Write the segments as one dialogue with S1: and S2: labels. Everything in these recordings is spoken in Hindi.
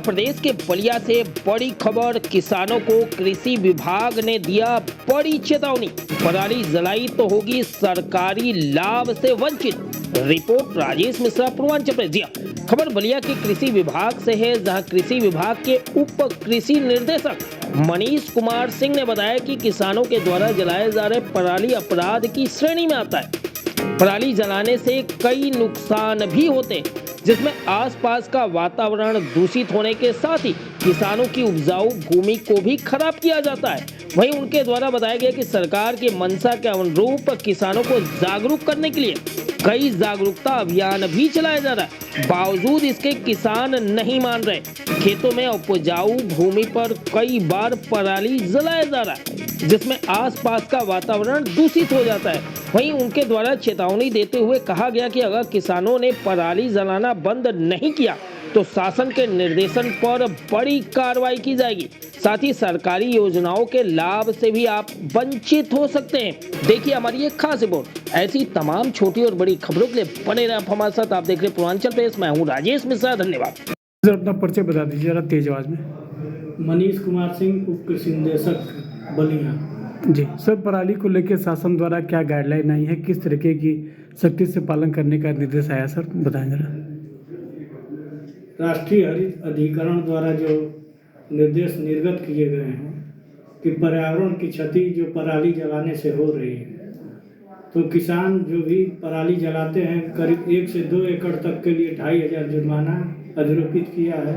S1: प्रदेश के बलिया से बड़ी खबर, किसानों को कृषि विभाग ने दिया बड़ी चेतावनी। पराली जलाई तो होगी सरकारी लाभ से वंचित। Report Rajesh Mishra, Purvanchal press. जी हां, खबर बलिया के कृषि विभाग से है, जहां कृषि विभाग के उप कृषि निर्देशक मनीष कुमार सिंह ने बताया कि किसानों के द्वारा जलाए जा रहे पराली अपराध की श्रेणी में आता है। पराली जलाने से कई नुकसान भी होते हैं, जिसमें आसपास का वातावरण दूषित होने के साथ ही किसानों की उपजाऊ भूमि को भी खराब किया जाता है। वहीं उनके द्वारा बताया गया कि सरकार की मंशा के अनुरूप किसानों को जागरूक करने के लिए कई जागरूकता अभियान भी चलाया जा रहा है। बावजूद इसके किसान नहीं मान रहे। खेतों में उपजाऊ भूमि पर कई बार पराली जलाया जा रहा है, जिसमें आसपास का वातावरण दूषित हो जाता है। वहीं उनके द्वारा चेतावनी देते हुए कहा गया कि अगर किसानों ने पराली जलाना बंद नहीं किया तो शासन के निर्देशन पर बड़ी कार्रवाई की जाएगी। साथ ही सरकारी योजनाओं के लाभ से भी आप वंचित हो सकते हैं। देखिए हमारी एक खास रिपोर्ट। ऐसी तमाम छोटी और बड़ी खबरों के लिए बने रहे आप हमारे साथ। आप देख रहे हैं पूर्वांचल प्रेस। मैं हूँ राजेश मिश्रा। धन्यवाद।
S2: सर, अपना परिचय बता दीजिए जरा तेज आवाज में।
S3: मनीष कुमार सिंह, उप कृषि निदेशक बलिया।
S2: जी सर, पराली को लेकर शासन द्वारा क्या गाइडलाइन आई है, किस तरीके की सख्ती से पालन करने का निर्देश आया सर, बताएं जरा।
S3: राष्ट्रीय हरित अधिकरण द्वारा जो निर्देश निर्गत किए गए हैं कि पर्यावरण की क्षति जो पराली जलाने से हो रही है, तो किसान जो भी पराली जलाते हैं करीब 1 से 2 एकड़ तक के लिए 2500 जुर्माना अधिरोपित किया है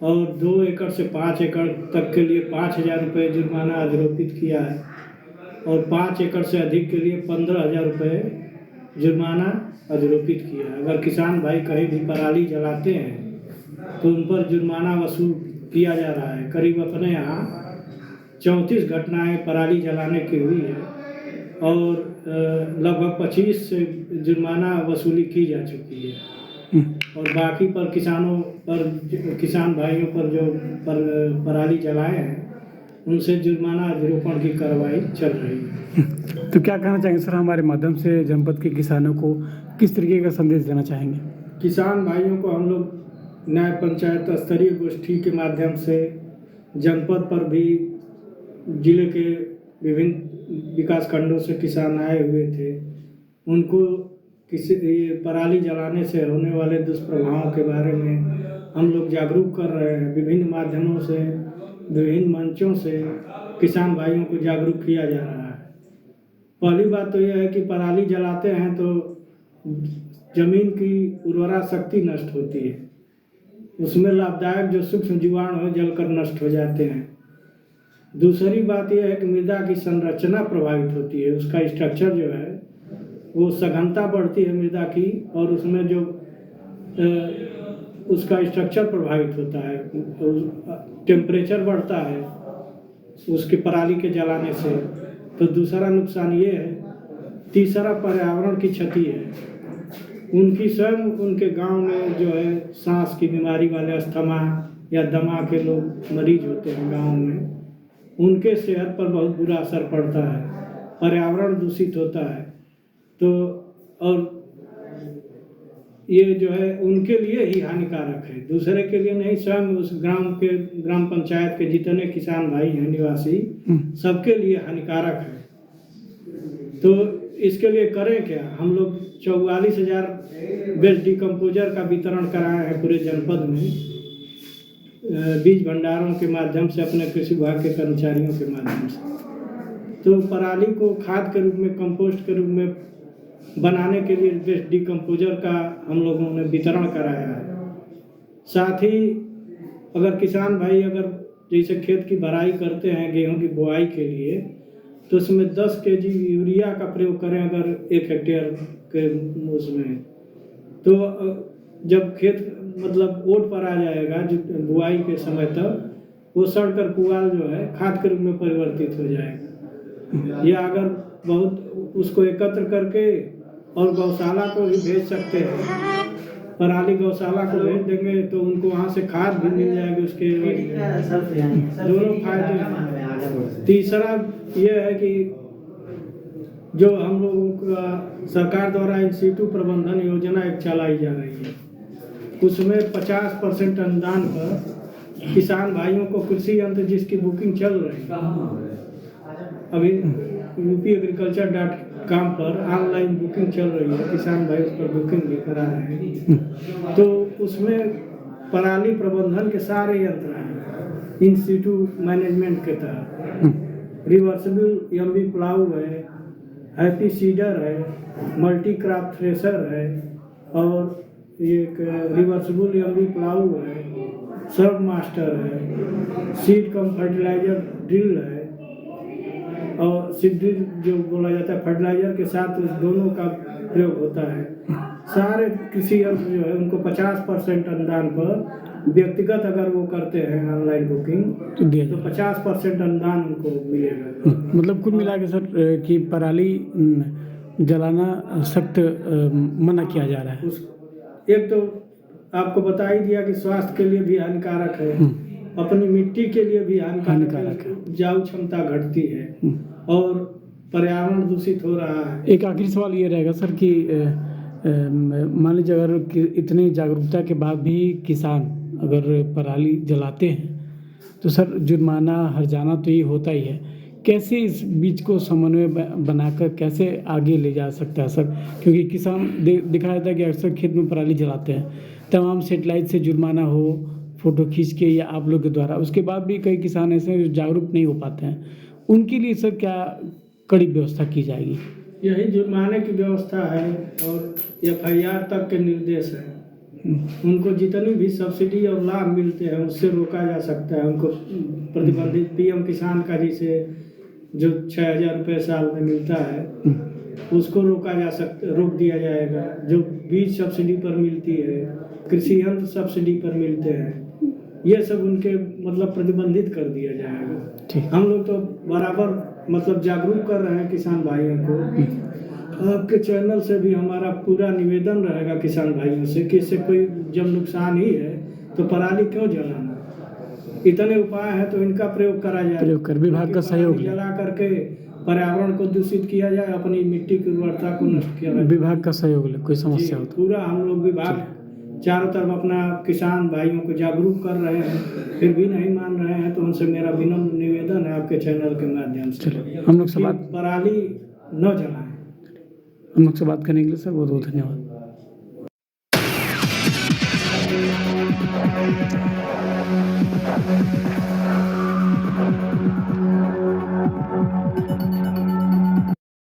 S3: और 2 एकड़ से 5 एकड़ तक के लिए 5000 रुपये जुर्माना अधिरोपित किया है और 5 एकड़ से अधिक के लिए 15000 रुपये जुर्माना अधिरोपित किया है। अगर किसान भाई कहीं भी पराली जलाते हैं तो उन पर जुर्माना वसूल किया जा रहा है। करीब अपने यहाँ 34 घटनाएं पराली जलाने की हुई है और लगभग 25 से जुर्माना वसूली की जा चुकी है और बाकी पर किसानों पर, किसान भाइयों पर जो पराली जलाए हैं उनसे जुर्माना अधिरोपण की कार्रवाई चल रही है।
S2: तो क्या कहना चाहेंगे सर, हमारे माध्यम से जनपद के किसानों को किस तरीके का संदेश देना चाहेंगे?
S3: किसान भाइयों को हम लोग न्याय पंचायत स्तरीय गोष्ठी के माध्यम से जनपद पर भी जिले के विभिन्न विकास खंडों से किसान आए हुए थे, उनको किसी पराली जलाने से होने वाले दुष्प्रभावों के बारे में हम लोग जागरूक कर रहे हैं। विभिन्न माध्यमों से, विभिन्न मंचों से किसान भाइयों को जागरूक किया जा रहा है। पहली बात तो यह है कि पराली जलाते हैं तो जमीन की उर्वरा शक्ति नष्ट होती है, उसमें लाभदायक जो सूक्ष्म जीवाणु है जलकर नष्ट हो जाते हैं। दूसरी बात यह है कि मृदा की संरचना प्रभावित होती है, उसका स्ट्रक्चर जो है वो सघनता बढ़ती है मृदा की और उसमें जो उसका स्ट्रक्चर प्रभावित होता है, टेम्परेचर बढ़ता है उसकी पराली के जलाने से। तो दूसरा नुकसान ये है। तीसरा पर्यावरण की क्षति है। उनकी स्वयं उनके गांव में जो है सांस की बीमारी वाले, अस्थमा या दमा के लोग मरीज होते हैं गांव में, उनके सेहत पर बहुत बुरा असर पड़ता है। पर्यावरण दूषित होता है तो और ये जो है उनके लिए ही हानिकारक है, दूसरे के लिए नहीं। स्वयं उस ग्राम पंचायत के जितने किसान भाई हैं निवासी, सबके लिए हानिकारक है। तो इसके लिए करें क्या? हम लोग 44,000 वेस्ट डिकम्पोजर का वितरण कराए हैं पूरे जनपद में, बीज भंडारों के माध्यम से, अपने कृषि विभाग के कर्मचारियों के माध्यम से। तो पराली को खाद के रूप में, कंपोस्ट के रूप में बनाने के लिए वेस्ट डिकम्पोजर का हम लोगों ने वितरण कराया है। साथ ही अगर किसान भाई अगर जैसे खेत की भराई करते हैं गेहूं की बुआई के लिए, तो उसमें 10 kg यूरिया का प्रयोग करें अगर 1 हेक्टेयर के उसमें, तो जब खेत मतलब ओट पर आ जाएगा जो बुआई के समय तक, वो सड़कर पुआल जो है खाद के रूप में परिवर्तित हो जाएगा। या अगर बहुत उसको एकत्र करके और गौशाला को भी भेज सकते हैं, पराली गौशाला को भेज देंगे तो उनको वहाँ से खाद भी मिल जाएगी, उसके दोनों फायदे। तीसरा ये है कि जो हम लोगों का सरकार द्वारा इन सीटू प्रबंधन योजना एक चलाई जा रही है, उसमें 50% अनुदान पर किसान भाइयों को कृषि यंत्र जिसकी बुकिंग चल रही है, अभी UP-Agriculture.com पर ऑनलाइन बुकिंग चल रही है, किसान भाई उस पर बुकिंग भी करा रहे हैं। तो उसमें पराली प्रबंधन के सारे यंत्र हैं इंस्टीट्यूट मैनेजमेंट के तहत। रिवर्सिबल MV प्लाऊ है, हैप्पी सीडर है, मल्टी क्रॉप थ्रेशर है और एक रिवर्सिबल MV प्लाऊ है, सब मास्टर है, सीड कम फर्टिलाइजर ड्रिल है और सीड ड्रिल जो बोला जाता है फर्टिलाइजर के साथ उस दोनों का प्रयोग होता है। सारे कृषि यंत्र जो है उनको 50% अनुदान पर व्यक्तिगत अगर वो करते हैं ऑनलाइन बुकिंग तो 50% अनुदान उनको मिलेगा।
S2: मतलब कुल मिला के सर कि पराली जलाना सख्त मना किया जा रहा है।
S3: एक तो आपको बता ही दिया कि स्वास्थ्य के लिए भी हानिकारक है, अपनी मिट्टी के लिए भी हानिकारक है, उपजाऊ क्षमता घटती है और पर्यावरण दूषित हो रहा है।
S2: एक आखिरी सवाल ये रहेगा सर कि मान लीजिए अगर इतनी जागरूकता के बाद भी किसान अगर पराली जलाते हैं तो सर जुर्माना हर्जाना तो ये होता ही है, कैसे इस बीच को समन्वय बनाकर कैसे आगे ले जा सकता है सर? क्योंकि किसान दिखाया जाता है कि अक्सर खेत में पराली जलाते हैं, तमाम सेटेलाइट से जुर्माना हो फोटो खींच के या आप लोग के द्वारा, उसके बाद भी कई किसान ऐसे हैं जो जागरूक नहीं हो पाते हैं, उनके लिए सर क्या कड़ी व्यवस्था की जाएगी?
S3: यही जुर्माने की व्यवस्था है और FIR तक के निर्देश है। उनको जितनी भी सब्सिडी और लाभ मिलते हैं उससे रोका जा सकता है। उनको प्रतिबंधित PM किसान का जिसे जो 6,000 रुपये साल में मिलता है उसको रोक दिया जाएगा। जो बीज सब्सिडी पर मिलती है, कृषि यंत्र सब्सिडी पर मिलते हैं, ये सब उनके मतलब प्रतिबंधित कर दिया जाएगा। हम लोग तो बराबर मतलब जागरूक कर रहे हैं किसान भाइयों को। आपके चैनल से भी हमारा पूरा निवेदन रहेगा किसान भाइयों से कि इससे कोई जब नुकसान ही है तो पराली क्यों जलाना। इतने उपाय हैं तो इनका प्रयोग करा जाए,
S2: प्रयोग कर विभाग का सहयोग
S3: जला करके पर्यावरण को दूषित किया जाए, अपनी मिट्टी की उर्वरता को नष्ट किया जाए।
S2: विभाग का सहयोग ले, कोई समस्या हो तो
S3: पूरा हम लोग विभाग चारों तरफ अपना किसान भाइयों को जागरूक कर रहे हैं, फिर भी नहीं मान रहे हैं तो उनसे मेरा विनम्र निवेदन है आपके चैनल के माध्यम से
S2: हम लोग से बात
S3: पराली न जलाएं।
S2: हम लोग से बात करने के लिए सर बहुत बहुत धन्यवाद।